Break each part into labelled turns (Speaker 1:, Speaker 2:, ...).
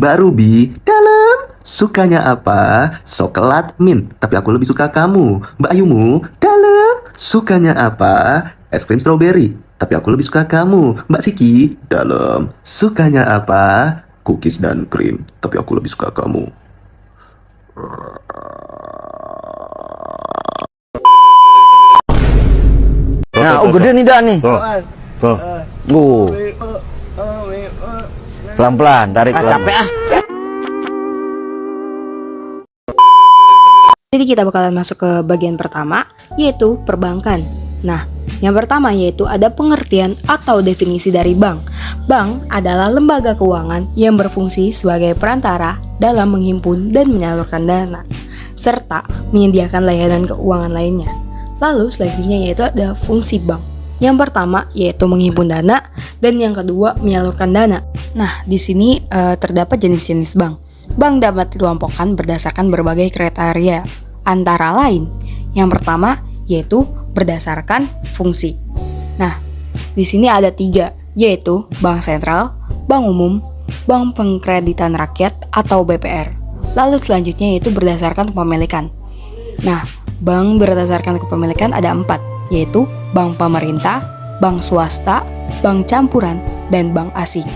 Speaker 1: Mbak Ruby, dalam. Sukanya apa? Coklat mint, tapi aku lebih suka kamu. Mbak Ayumu, dalam. Sukanya apa? Es krim strawberry, tapi aku lebih suka kamu. Mbak Siki, dalam. Sukanya apa? Cookies dan krim, tapi aku lebih suka kamu.
Speaker 2: Nah, gede nih dah nih.
Speaker 3: Tuh.
Speaker 2: Pelan-pelan, tarik pelan. Capek ah.
Speaker 4: Jadi kita bakalan masuk ke bagian pertama, yaitu perbankan. Nah, yang pertama yaitu ada pengertian atau definisi dari bank. Bank adalah lembaga keuangan yang berfungsi sebagai perantara dalam menghimpun dan menyalurkan dana, serta menyediakan layanan keuangan lainnya. Lalu selanjutnya yaitu ada fungsi bank. Yang pertama yaitu menghimpun dana, dan yang kedua menyalurkan dana. Nah, di sini terdapat jenis-jenis bank. Bank dapat dikelompokkan berdasarkan berbagai kriteria, antara lain yang pertama yaitu berdasarkan fungsi. Nah, di sini ada 3, yaitu bank sentral, bank umum, bank pengkreditan rakyat atau BPR. Lalu selanjutnya yaitu berdasarkan kepemilikan. Nah, bank berdasarkan kepemilikan ada 4, yaitu bank pemerintah, bank swasta, bank campuran, dan bank asing.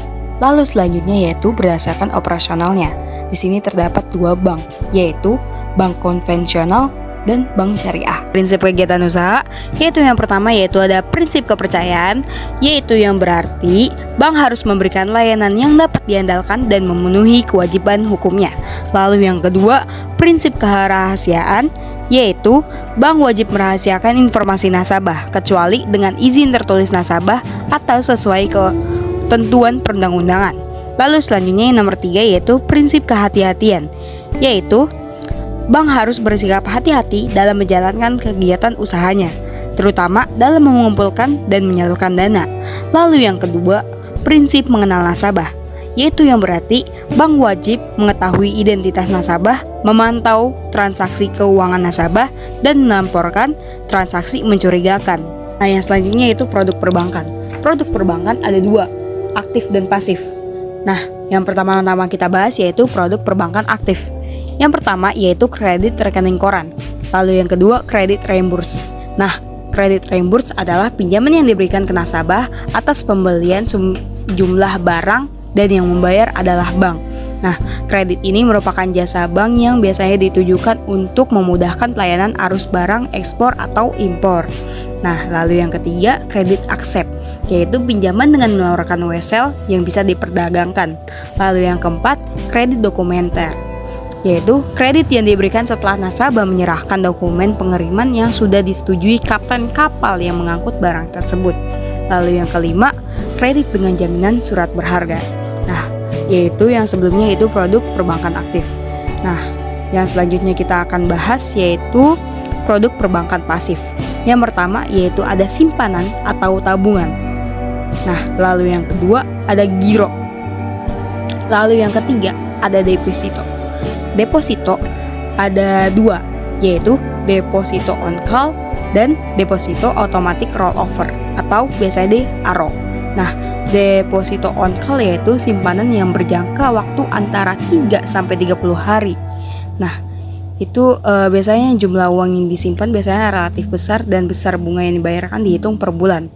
Speaker 4: Lalu selanjutnya yaitu berdasarkan operasionalnya. Di sini terdapat 2 bank, yaitu bank konvensional dan bank syariah. Prinsip kegiatan usaha, yaitu yang pertama yaitu ada prinsip kepercayaan, yaitu yang berarti bank harus memberikan layanan yang dapat diandalkan dan memenuhi kewajiban hukumnya. Lalu yang kedua, prinsip kerahasiaan, yaitu bank wajib merahasiakan informasi nasabah kecuali dengan izin tertulis nasabah atau sesuai ketentuan perundang-undangan. Lalu selanjutnya yang nomor 3 yaitu prinsip kehati-hatian, yaitu bank harus bersikap hati-hati dalam menjalankan kegiatan usahanya, terutama dalam mengumpulkan dan menyalurkan dana. Lalu yang kedua, prinsip mengenal nasabah, yaitu yang berarti bank wajib mengetahui identitas nasabah, memantau transaksi keuangan nasabah, dan melaporkan transaksi mencurigakan. Nah, yang selanjutnya yaitu produk perbankan. Produk perbankan ada 2, aktif dan pasif. Nah, yang pertama-tama kita bahas yaitu produk perbankan aktif. Yang pertama yaitu kredit rekening koran. Lalu yang kedua kredit reimburse. Nah, kredit reimburse adalah pinjaman yang diberikan ke nasabah atas pembelian jumlah barang dan yang membayar adalah bank. Nah, kredit ini merupakan jasa bank yang biasanya ditujukan untuk memudahkan pelayanan arus barang ekspor atau impor. Nah, lalu yang ketiga kredit accept, yaitu pinjaman dengan menawarkan wesel yang bisa diperdagangkan. Lalu yang keempat kredit dokumenter, yaitu kredit yang diberikan setelah nasabah menyerahkan dokumen pengiriman yang sudah disetujui kapten kapal yang mengangkut barang tersebut. Lalu yang kelima, kredit dengan jaminan surat berharga. Nah, yaitu yang sebelumnya itu produk perbankan aktif. Nah, yang selanjutnya kita akan bahas yaitu produk perbankan pasif. Yang pertama yaitu ada simpanan atau tabungan. Nah, lalu yang kedua ada giro. Lalu yang ketiga ada deposito. Deposito ada 2, yaitu deposito on call dan deposito automatic rollover atau biasanya di ARO. Nah, deposito on call yaitu simpanan yang berjangka waktu antara 3 sampai 30 hari. Nah, itu biasanya jumlah uang yang disimpan biasanya relatif besar dan besar bunga yang dibayarkan dihitung per bulan.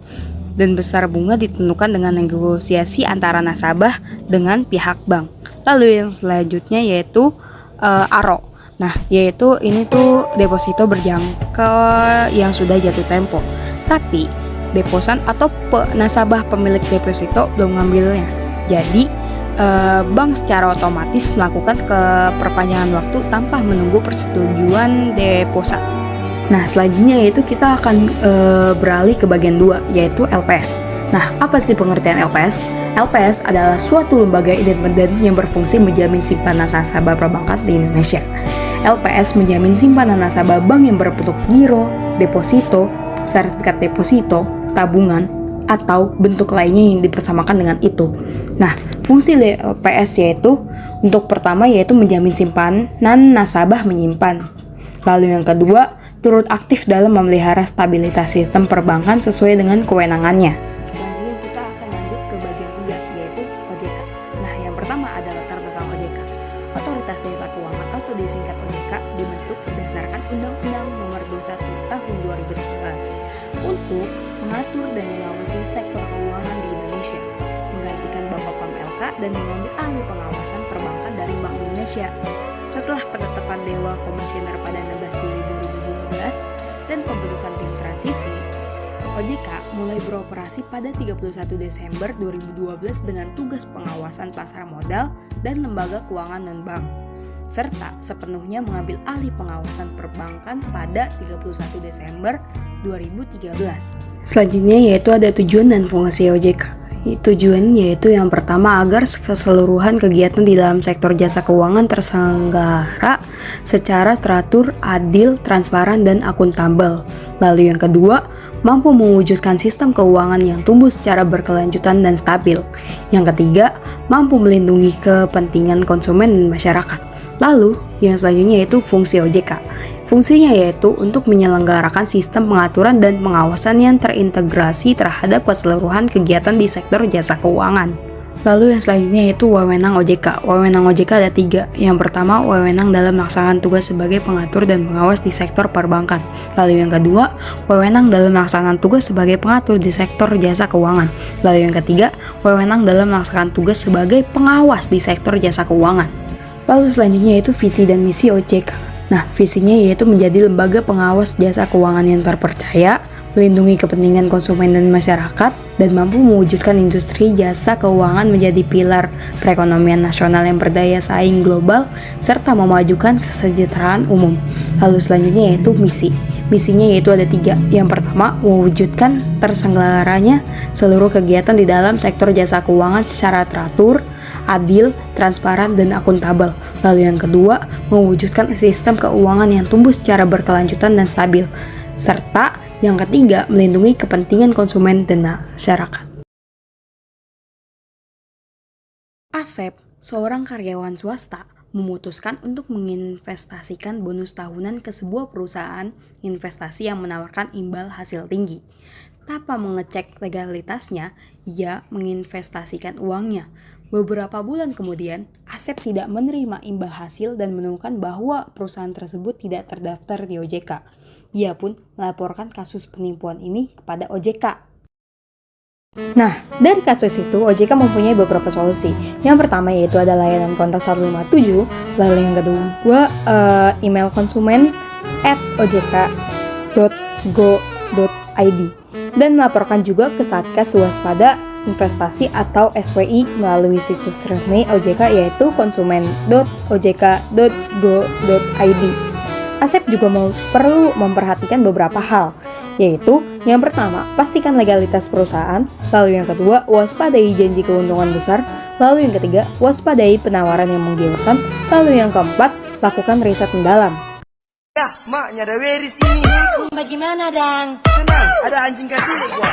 Speaker 4: Dan besar bunga ditentukan dengan negosiasi antara nasabah dengan pihak bank. Lalu yang selanjutnya yaitu ARO. Nah, yaitu ini tuh deposito berjangka yang sudah jatuh tempo, tapi deposan atau nasabah pemilik deposito belum mengambilnya. Jadi bank secara otomatis melakukan perpanjangan waktu tanpa menunggu persetujuan deposan. Nah, selanjutnya yaitu kita akan beralih ke bagian 2 yaitu LPS. Nah, apa sih pengertian LPS? LPS adalah suatu lembaga independen yang berfungsi menjamin simpanan nasabah perbankan di Indonesia. LPS menjamin simpanan nasabah bank yang berbentuk giro, deposito, sertifikat deposito, tabungan, atau bentuk lainnya yang dipersamakan dengan itu. Nah, fungsi LPS yaitu untuk pertama yaitu menjamin simpanan nasabah menyimpan. Lalu yang kedua, turut aktif dalam memelihara stabilitas sistem perbankan sesuai dengan kewenangannya. Selanjutnya kita akan lanjut ke bagian 3 yaitu OJK. Nah, Nah, yang pertama adalah latar belakang OJK. Otoritas Jasa Keuangan atau disingkat OJK dibentuk berdasarkan Undang-Undang Nomor 21 Tahun 2011 untuk mengatur dan mengawasi sektor keuangan di Indonesia, menggantikan Bapak Pam LK dan mengambil alih pengawasan perbankan dari Bank Indonesia. Setelah penetapan Dewan Komisioner pada 16 Juli 2012 dan pembentukan tim transisi, OJK mulai beroperasi pada 31 Desember 2012 dengan tugas pengawasan pasar modal dan lembaga keuangan non-bank, serta sepenuhnya mengambil alih pengawasan perbankan pada 31 Desember 2013. Selanjutnya yaitu ada tujuan dan fungsi OJK. Tujuan yaitu yang pertama agar keseluruhan kegiatan di dalam sektor jasa keuangan terselenggara secara teratur, adil, transparan, dan akuntabel. Lalu yang kedua, mampu mewujudkan sistem keuangan yang tumbuh secara berkelanjutan dan stabil. Yang ketiga, mampu melindungi kepentingan konsumen dan masyarakat. Lalu, yang selanjutnya yaitu fungsi OJK. Fungsinya yaitu untuk menyelenggarakan sistem pengaturan dan pengawasan yang terintegrasi terhadap keseluruhan kegiatan di sektor jasa keuangan. Lalu yang selanjutnya yaitu wewenang OJK. Wewenang OJK ada 3. Yang pertama, wewenang dalam melaksanakan tugas sebagai pengatur dan pengawas di sektor perbankan. Lalu yang kedua, wewenang dalam melaksanakan tugas sebagai pengatur di sektor jasa keuangan. Lalu yang ketiga, wewenang dalam melaksanakan tugas sebagai pengawas di sektor jasa keuangan. Lalu selanjutnya yaitu visi dan misi OJK. Nah, visinya yaitu menjadi lembaga pengawas jasa keuangan yang terpercaya, melindungi kepentingan konsumen dan masyarakat, dan mampu mewujudkan industri jasa keuangan menjadi pilar perekonomian nasional yang berdaya saing global, serta memajukan kesejahteraan umum. Lalu selanjutnya yaitu misi. Misinya yaitu ada 3. Yang pertama, mewujudkan terselenggaranya seluruh kegiatan di dalam sektor jasa keuangan secara teratur, adil, transparan, dan akuntabel. Lalu yang kedua, mewujudkan sistem keuangan yang tumbuh secara berkelanjutan dan stabil. Serta yang ketiga, melindungi kepentingan konsumen dan masyarakat. Asep, seorang karyawan swasta, memutuskan untuk menginvestasikan bonus tahunan ke sebuah perusahaan investasi yang menawarkan imbal hasil tinggi. Tanpa mengecek legalitasnya, ia menginvestasikan uangnya. Beberapa bulan kemudian, Asep tidak menerima imbal hasil dan menemukan bahwa perusahaan tersebut tidak terdaftar di OJK. Ia pun melaporkan kasus penipuan ini kepada OJK. Nah, dari kasus itu, OJK mempunyai beberapa solusi. Yang pertama yaitu ada layanan kontak 157, lalu yang kedua email konsumen @ojk.go.id, dan melaporkan juga ke Satgas Waspada Investasi atau SWI melalui situs resmi OJK yaitu konsumen.ojk.go.id. Asep juga perlu memperhatikan beberapa hal, yaitu yang pertama, pastikan legalitas perusahaan, lalu yang kedua, waspadai janji keuntungan besar, lalu yang ketiga, waspadai penawaran yang menggiurkan, lalu yang keempat, lakukan riset mendalam.
Speaker 3: Ya, maknya ada Weris ini.
Speaker 5: Bagaimana, Dang?
Speaker 3: Tenang, ada anjing kecil gua.